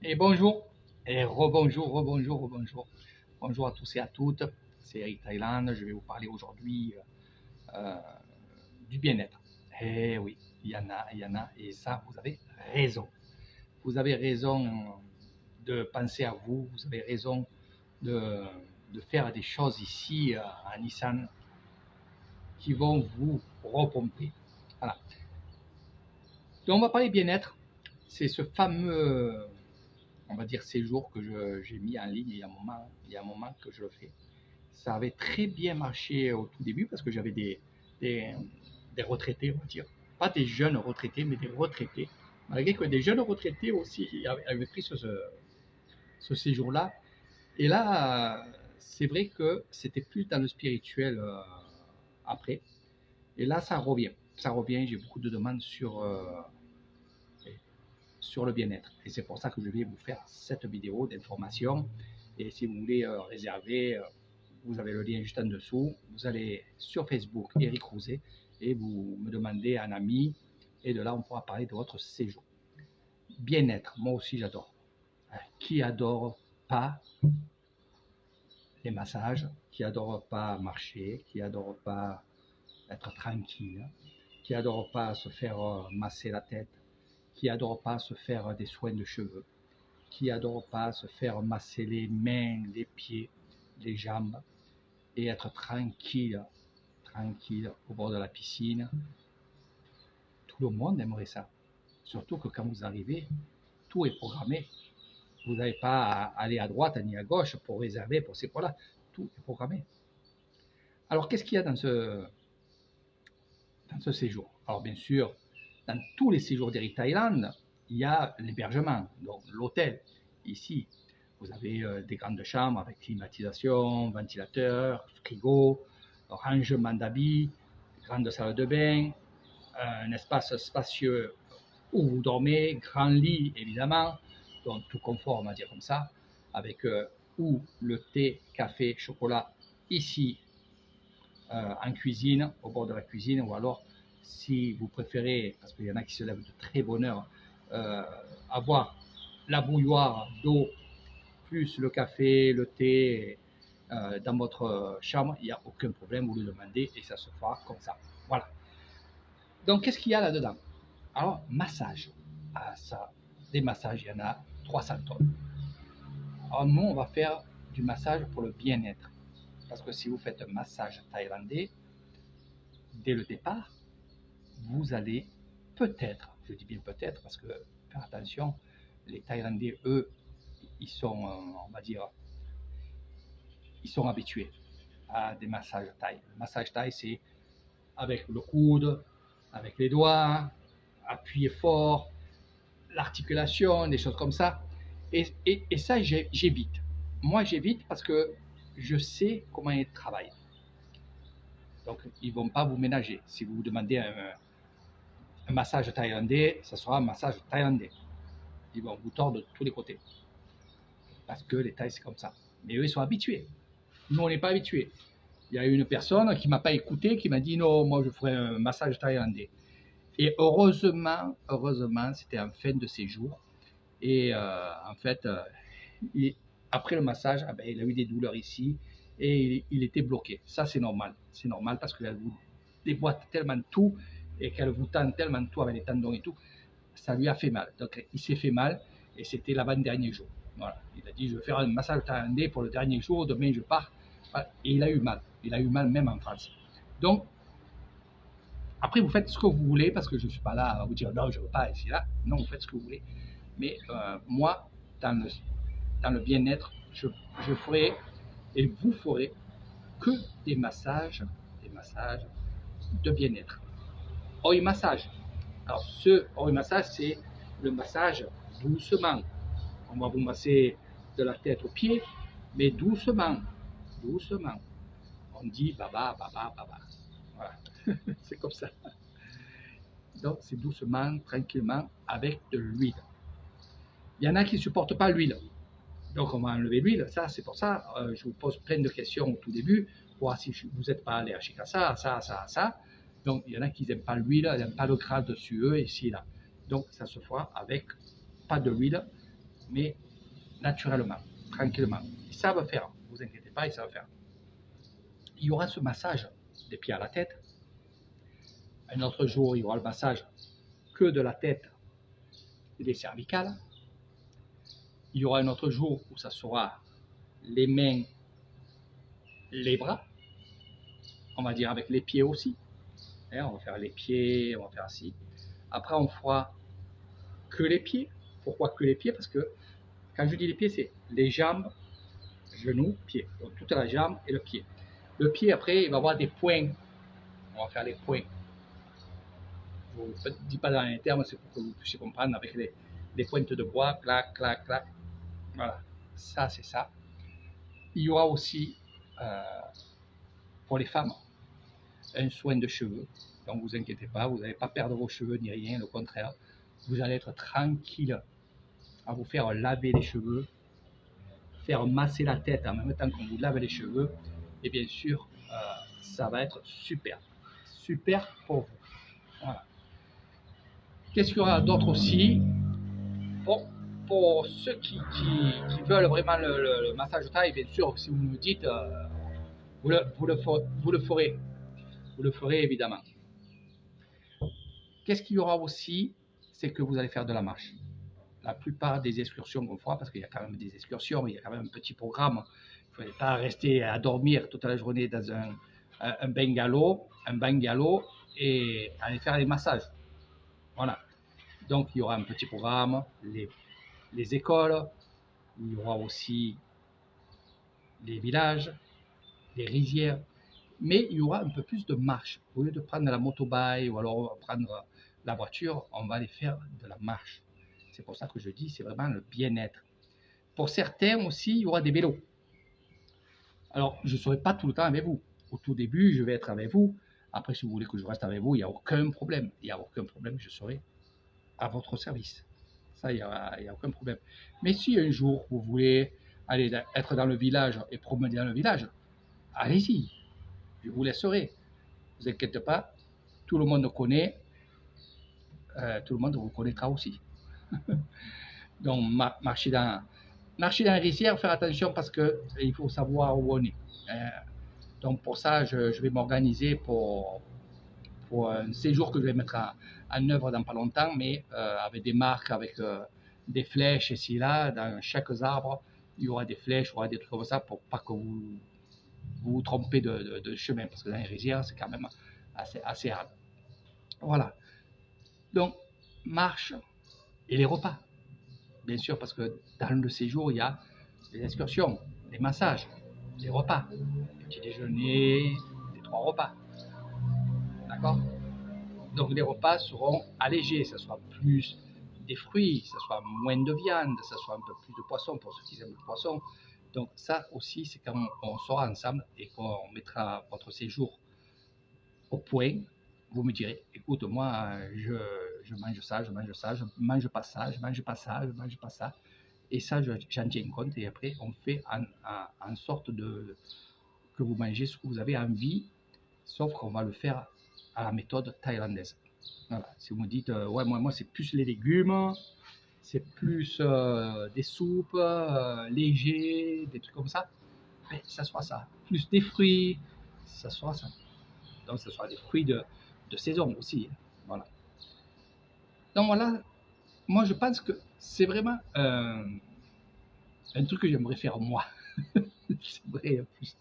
Et bonjour, et rebonjour, rebonjour, rebonjour. Bonjour à tous et à toutes, c'est Eric Thaïlande. Je vais vous parler aujourd'hui euh, du bien-être. Eh oui, il y en a, et ça, vous avez raison. Vous avez raison de penser à vous, vous avez raison de, de faire des choses ici à Nissan qui vont vous repomper. Voilà. Donc on va parler bien-être. C'est ce fameux, on va dire, séjour que j'ai mis en ligne il y a un moment que je le fais. Ça avait très bien marché au tout début parce que j'avais des, des retraités, on va dire. Pas des jeunes retraités, mais des retraités. Malgré que des jeunes retraités aussi avaient pris ce séjour-là. Et là, c'est vrai que c'était plus dans le spirituel après. Et là, ça revient. Ça revient. J'ai beaucoup de demandes sur le bien-être. Et c'est pour ça que je vais vous faire cette vidéo d'information. Et si vous voulez réserver, vous avez le lien juste en dessous. Vous allez sur Facebook, Eric Rouzet, et vous me demandez un ami. Et de là, on pourra parler de votre séjour. Bien-être, moi aussi j'adore. Qui adore pas les massages, qui adore pas marcher, qui adore pas être tranquille, qui adore pas se faire masser la tête, qui adore pas se faire des soins de cheveux, qui adore pas se faire masser les mains, les pieds, les jambes et être tranquille, tranquille au bord de la piscine. Tout le monde aimerait ça. Surtout que quand vous arrivez, tout est programmé. Vous n'avez pas à aller à droite ni à gauche pour réserver pour ces points-là. Tout est programmé. Alors, qu'est-ce qu'il y a dans ce séjour? Alors, bien sûr, dans tous les séjours d'Eric Thaïlande, il y a l'hébergement, donc l'hôtel. Ici, vous avez des grandes chambres avec climatisation, ventilateur, frigo, rangement d'habits, grande salle de bain, un espace spacieux où vous dormez, grand lit évidemment, donc tout confort, on va dire comme ça, avec ou le thé, café, chocolat ici en cuisine, au bord de la cuisine, ou alors si vous préférez, parce qu'il y en a qui se lèvent de très bonne heure, avoir la bouilloire d'eau plus le café, le thé dans votre chambre, il n'y a aucun problème, vous le demandez et ça se fera comme ça. Voilà. Donc, qu'est-ce qu'il y a là-dedans? Alors, massage. Ah, ça, des massages, il y en a 300 tonnes. Alors, nous, on va faire du massage pour le bien-être. Parce que si vous faites un massage thaïlandais, dès le départ, vous allez peut-être, je dis bien peut-être, parce que, faire attention, les Thaïlandais, eux, ils sont, on va dire, ils sont habitués à des massages thaï. Le massage thaï, c'est avec le coude, avec les doigts, appuyer fort, l'articulation, des choses comme ça. Et ça, j'évite. Moi, j'évite parce que je sais comment ils travaillent. Donc, ils ne vont pas vous ménager. Si vous vous demandez un massage thaïlandais, ça sera un massage thaïlandais. Ils vont vous tordre de tous les côtés. Parce que les Thaïs, c'est comme ça. Mais eux, ils sont habitués. Nous, on n'est pas habitués. Il y a une personne qui ne m'a pas écouté, qui m'a dit non, moi, je ferai un massage thaïlandais. Et heureusement, c'était en fin de séjour. Et en fait, après le massage, ben, il a eu des douleurs ici et il était bloqué. Ça, c'est normal. C'est normal parce qu'elle vous déboîte tellement tout et qu'elle vous tend tellement tout avec les tendons et tout. Ça lui a fait mal. Donc, il s'est fait mal et c'était l'avant-dernier jour. Voilà. Il a dit, je vais faire un massage thaïlandais pour le dernier jour, demain je pars. Et il a eu mal. Il a eu mal même en France. Donc, après, vous faites ce que vous voulez parce que je ne suis pas là à vous dire non, je ne veux pas ici, là. Non, vous faites ce que vous voulez. Mais moi, dans le bien-être, je ferai et vous ferez que des massages de bien-être. Oi massage. Alors, ce oi massage, c'est le massage doucement. On va vous masser de la tête aux pieds, mais doucement, doucement. On dit baba, baba, baba. Voilà, c'est comme ça. Donc, c'est doucement, tranquillement, avec de l'huile. Il y en a qui ne supportent pas l'huile. Donc, on va enlever l'huile. Ça, c'est pour ça, je vous pose plein de questions au tout début, voir si vous n'êtes pas allergique à ça, à ça, à ça, à ça. Donc, il y en a qui n'aiment pas l'huile, ils n'aiment pas le gras dessus eux, ici, là. Donc, ça se fera avec pas de l'huile, mais naturellement, tranquillement. Ils savent faire, ne vous inquiétez pas, ils savent faire. Il y aura ce massage des pieds à la tête. Un autre jour, il y aura le massage que de la tête et des cervicales. Il y aura un autre jour où ça sera les mains, les bras, on va dire avec les pieds aussi. On va faire les pieds, on va faire ainsi. Après, on fera que les pieds. Pourquoi que les pieds? Parce que quand je dis les pieds, c'est les jambes, genoux, pieds. Donc toute la jambe et le pied. Le pied, après, il va avoir des points. On va faire les points. Je ne vous dis pas dans les termes, c'est pour que vous puissiez comprendre avec les pointes de bois, clac, clac, clac. Voilà, ça c'est ça. Il y aura aussi, pour les femmes, un soin de cheveux. Donc vous inquiétez pas, vous n'allez pas perdre vos cheveux ni rien, au contraire. Vous allez être tranquille à vous faire laver les cheveux, faire masser la tête en même temps qu'on vous lave les cheveux. Et bien sûr, ça va être super. Super pour vous. Voilà. Qu'est-ce qu'il y aura d'autre aussi? Bon, pour ceux qui veulent vraiment le massage taille, bien sûr, si vous me dites, vous le ferez. Vous le ferez évidemment. Qu'est-ce qu'il y aura aussi? C'est que vous allez faire de la marche. La plupart des excursions qu'on fera, parce qu'il y a quand même des excursions, il y a quand même un petit programme. Il ne faut pas rester à dormir toute la journée dans un bungalow et aller faire des massages. Voilà. Donc il y aura un petit programme, les écoles, il y aura aussi les villages, les rizières, mais il y aura un peu plus de marche. Au lieu de prendre la motobike ou alors prendre la voiture, on va aller faire de la marche. C'est pour ça que je dis, c'est vraiment le bien-être. Pour certains aussi, il y aura des vélos. Alors, je ne serai pas tout le temps avec vous. Au tout début, je vais être avec vous. Après, si vous voulez que je reste avec vous, il n'y a aucun problème. Il n'y a aucun problème, je serai à votre service. Ça, il n'y a aucun problème. Mais si un jour, vous voulez aller être dans le village et promener dans le village, allez-y. Je vous laisserai. Ne vous inquiétez pas. Tout le monde connaît. Tout le monde vous connaîtra aussi. Donc, marcher dans la rizière, faire attention parce qu'il faut savoir où on est. Donc, pour ça, je vais m'organiser pour un séjour que je vais mettre en œuvre dans pas longtemps, mais avec des marques, avec des flèches ici et là. Dans chaque arbre, il y aura des flèches, il y aura des trucs comme ça pour pas que vous trompez de chemin, parce que dans les rizières, c'est quand même assez hard. Voilà. Donc, marche et les repas. Bien sûr, parce que dans le séjour, il y a les excursions, les massages, les repas, le petit déjeuner, les 3 repas. D'accord? Donc les repas seront allégés, ça sera plus des fruits, ça soit moins de viande, ça soit un peu plus de poisson pour ceux qui aiment le poisson. Donc ça aussi, c'est quand on sera ensemble et qu'on mettra votre séjour au point. Vous me direz, écoute, moi, je mange ça, je mange ça, je mange pas ça, je mange pas ça, je mange pas ça. Et ça, j'en tiens compte. Et après, on fait en sorte que vous mangez ce que vous avez envie, sauf qu'on va le faire à la méthode thaïlandaise. Voilà. Si vous me dites, ouais, moi c'est plus les légumes, c'est plus des soupes légers, des trucs comme ça, mais ça sera ça. Plus des fruits, ça sera ça. Donc, ce sera des fruits de saison aussi. Voilà. Donc, voilà. Moi, je pense que c'est vraiment un truc que j'aimerais faire moi. C'est vrai, en plus.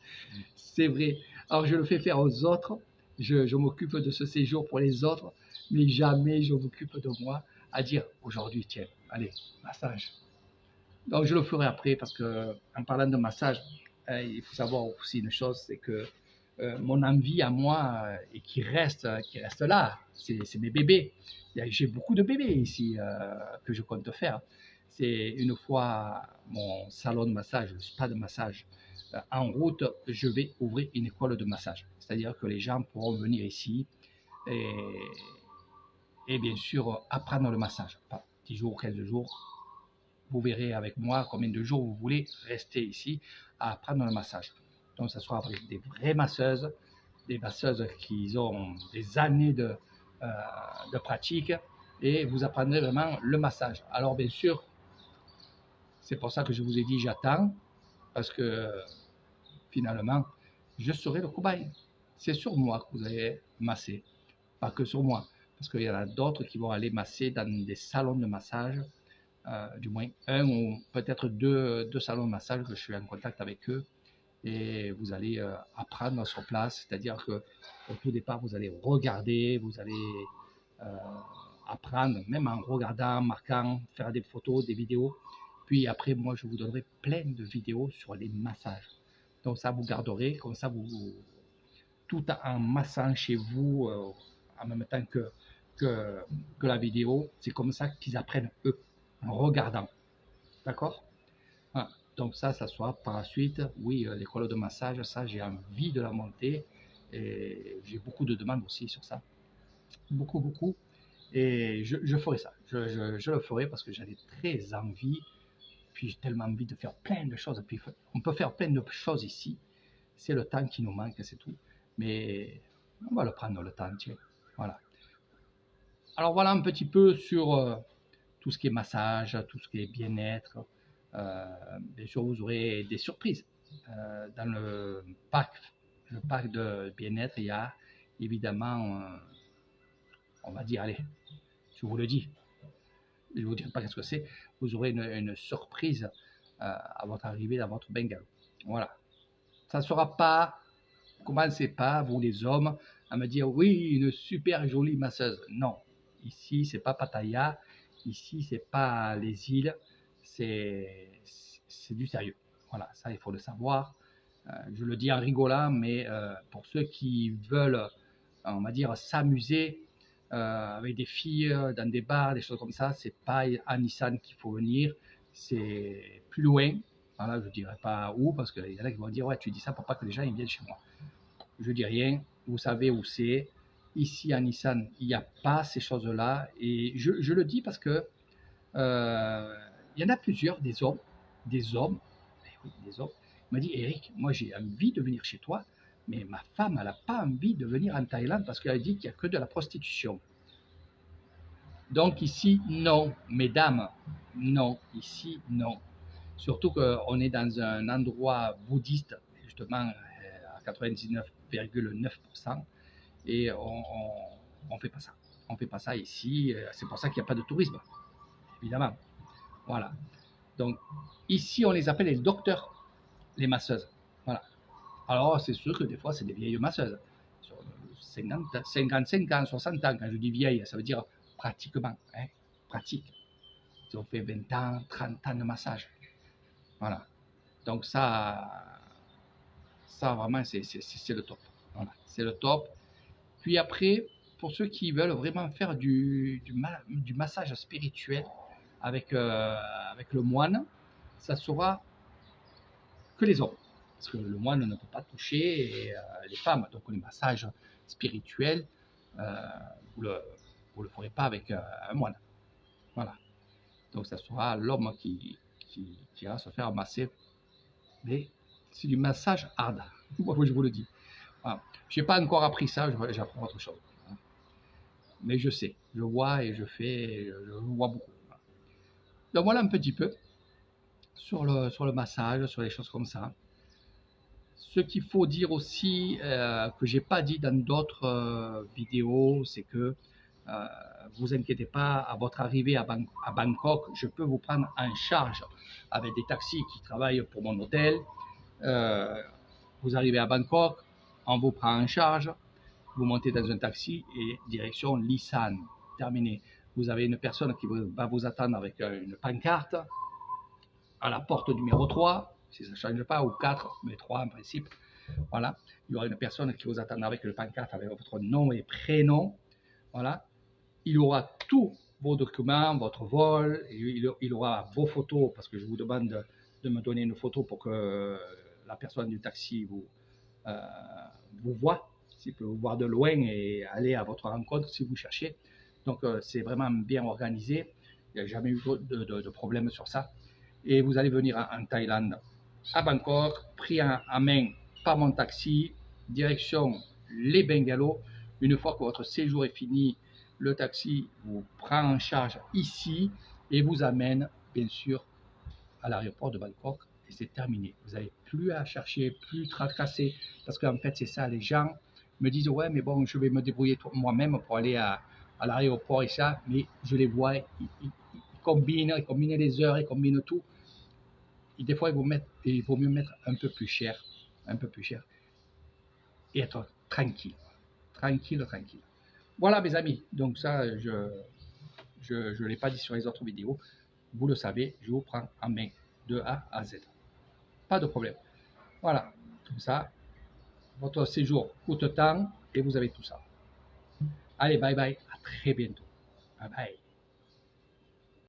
C'est vrai. Alors, je le fais faire aux autres. Je m'occupe de ce séjour pour les autres, mais jamais je m'occupe de moi à dire aujourd'hui, tiens, allez, massage. Donc, je le ferai après parce que, en parlant de massage, il faut savoir aussi une chose, c'est que mon envie à moi et qui reste là, c'est mes bébés. J'ai beaucoup de bébés ici que je compte faire. C'est une fois mon salon de massage, le spa de massage en route, je vais ouvrir une école de massage. C'est-à-dire que les gens pourront venir ici et bien sûr apprendre le massage. Pas 10 jours, 15 jours. Vous verrez avec moi combien de jours vous voulez rester ici à apprendre le massage. Donc, ça sera avec des vraies masseuses, des masseuses qui ont des années de pratique et vous apprendrez vraiment le massage. Alors, bien sûr, C'est pour ça que je vous ai dit j'attends, parce que finalement, je serai le cobaye. C'est sur moi que vous allez masser, pas que sur moi, parce qu'il y en a d'autres qui vont aller masser dans des salons de massage, du moins un ou peut-être deux salons de massage que je suis en contact avec eux, et vous allez apprendre sur place, c'est-à-dire que au tout départ, vous allez regarder, vous allez euh, apprendre, même en regardant, en marquant, faire des photos, des vidéos. Puis après, moi, je vous donnerai plein de vidéos sur les massages. Donc ça, vous garderez, comme ça, tout en massant chez vous, en même temps que la vidéo. C'est comme ça qu'ils apprennent eux, en regardant. D'accord? Voilà. Donc ça soit par la suite. Oui, l'école de massage, ça, j'ai envie de la monter. Et j'ai beaucoup de demandes aussi sur ça. Beaucoup, beaucoup. Et je ferai ça. Je le ferai parce que j'en ai très envie. Puis j'ai tellement envie de faire plein de choses. Puis on peut faire plein de choses ici. C'est le temps qui nous manque, c'est tout. Mais on va le prendre le temps, tiens. Voilà. Alors voilà un petit peu sur tout ce qui est massage, tout ce qui est bien-être. Bien sûr, vous aurez des surprises. Dans le parc de bien-être, il y a évidemment, on va dire, allez, je vous le dis, je ne vous dirai pas ce que c'est, vous aurez une surprise à votre arrivée dans votre bungalow. Voilà. Ça ne sera pas, commencez pas, vous les hommes, à me dire oui, une super jolie masseuse. Non, ici, c'est pas Pattaya, ici, c'est pas les îles, c'est du sérieux. Voilà, ça, il faut le savoir. Je le dis en rigolant, mais pour ceux qui veulent, on va dire, s'amuser avec des filles dans des bars, des choses comme ça, c'est pas à Nissan qu'il faut venir, c'est plus loin. Voilà, je ne dirais pas où, parce qu'il y en a qui vont dire ouais, tu dis ça pour pas que les gens ils viennent chez moi. Je dis rien, vous savez où c'est. Ici à Nissan, il n'y a pas ces choses-là, et je le dis parce que il y en a plusieurs, des hommes, oui, des hommes. Il m'a dit Eric, moi j'ai envie de venir chez toi, mais ma femme, elle n'a pas envie de venir en Thaïlande parce qu'elle dit qu'il n'y a que de la prostitution. Donc ici, non, mesdames, non, ici, non. Surtout qu'on est dans un endroit bouddhiste, justement à 99,9%, et on fait pas ça. On fait pas ça ici, c'est pour ça qu'il n'y a pas de tourisme, évidemment. Voilà. Donc ici, on les appelle les docteurs, les masseuses. Voilà. Alors c'est sûr que des fois, c'est des vieilles masseuses. Sur 55 ans, 60 ans, quand je dis vieille, ça veut dire pratiquement, hein, pratique. Ils ont fait 20 ans, 30 ans de massage. Voilà. Donc ça vraiment, c'est le top. Voilà. C'est le top. Puis après, pour ceux qui veulent vraiment faire du massage spirituel avec le moine, ça sera que les hommes. Parce que le moine ne peut pas toucher les femmes. Donc les massages spirituels, vous le ferez pas avec un moine. Voilà. Donc ça sera l'homme qui ira se faire masser. Mais c'est du massage hard. Moi, je vous le dis. Voilà. Je n'ai pas encore appris ça, j'apprends autre chose. Mais je sais, je vois et je fais, je vois beaucoup. Donc voilà un petit peu sur le massage, sur les choses comme ça. Ce qu'il faut dire aussi, que j'ai pas dit dans d'autres vidéos, c'est que vous inquiétez pas, à votre arrivée à Bangkok, je peux vous prendre en charge avec des taxis qui travaillent pour mon hôtel. Vous arrivez à Bangkok, on vous prend en charge, vous montez dans un taxi et direction Lisan. Terminé. Vous avez une personne qui va vous attendre avec une pancarte à la porte numéro 3, si ça ne change pas, ou 4, mais 3 en principe. Voilà. Il y aura une personne qui vous attendra avec le pancarte, avec votre nom et prénom. Voilà. Il aura tous vos documents, votre vol, il aura vos photos, parce que je vous demande de me donner une photo pour que la personne du taxi vous voit, s'il peut vous voir de loin et aller à votre rencontre si vous cherchez. Donc c'est vraiment bien organisé, il n'y a jamais eu de problème sur ça. Et vous allez venir en Thaïlande, à Bangkok, pris en main par mon taxi, direction les bungalows. Une fois que votre séjour est fini, le taxi vous prend en charge ici et vous amène, bien sûr, à l'aéroport de Bangkok et c'est terminé. Vous n'avez plus à chercher, plus tracasser, parce qu'en fait, c'est ça, les gens me disent, ouais, mais bon, je vais me débrouiller moi-même pour aller à l'aéroport et ça, mais je les vois, ils combinent les heures, ils combinent tout. Et des fois, il vaut mieux mettre un peu plus cher, et être tranquille, tranquille. Voilà, mes amis. Donc ça, je l'ai pas dit sur les autres vidéos. Vous le savez, je vous prends en main de A à Z. Pas de problème. Voilà, comme ça, votre séjour coûte temps et vous avez tout ça. Allez, bye bye, à très bientôt. Bye bye.